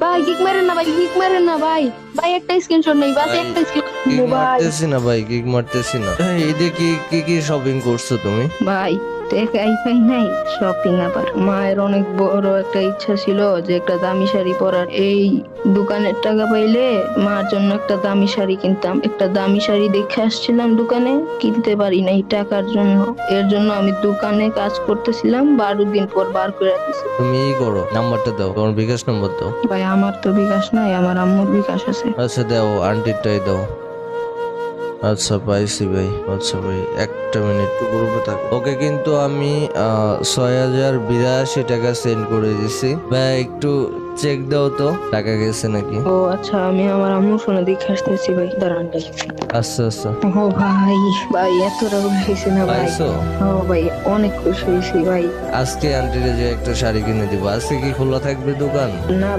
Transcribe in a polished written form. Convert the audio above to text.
ভাই কিক মারেন না ভাই, কিক মারেন না ভাই। ভাই একটা স্ক্রিনশট নেই, বাস একটা কিক স্ক্রিনশট ভাই। মারতেছি না ভাই, কিক মারতেছি না। এদিকে কি কি কি শপিং করছো তুমি? ভাই টাকাই পাই নাই, শপিং আবার। মায়ের অনেক বড় একটা ইচ্ছা ছিল যে একটা দামি শাড়ি পরার। এই দোকানের টাকা পাইলে মার জন্য একটা দামি শাড়ি কিনতাম। একটা দামি শাড়ি দেখে আসছিলাম দোকানে, কিনতে পারি নাই টাকার জন্য। এর জন্য আমি দোকানে কাজ করতেছিলাম, 12 দিন পর বার করে দিছি। তুমি ই করো, নাম্বারটা দাও, তোমার বিকাশ নাম্বার দাও। ভাই আমার তো বিকাশ নাই, আমার আম্মুর বিকাশ আছে। আচ্ছা দাও, আন্টিরটাই দাও। আচ্ছা পাইছি ভাই। আচ্ছা ভাই, একটা মিনিট তো গ্রুপে থাকো। ওকে কিন্তু আমি 6082 টাকা সেন্ড করে দিছি ভাই, একটু চেক দাও তো টাকা গেছে নাকি। ও আচ্ছা, আমি আমার আম্মুর ফোনে দেখে আসতেছি ভাই, দাঁড়ান ভাই। আচ্ছা আচ্ছা, ও ভাই, ভাই এত টাকা হয়েছে না ভাই। পাইছো? ও ভাই অনেক খুশি হয়েছি ভাই। আজকে আন্টিরে যে একটা শাড়ি কিনে দিব। আজকে কি খোলা থাকবে দোকান? না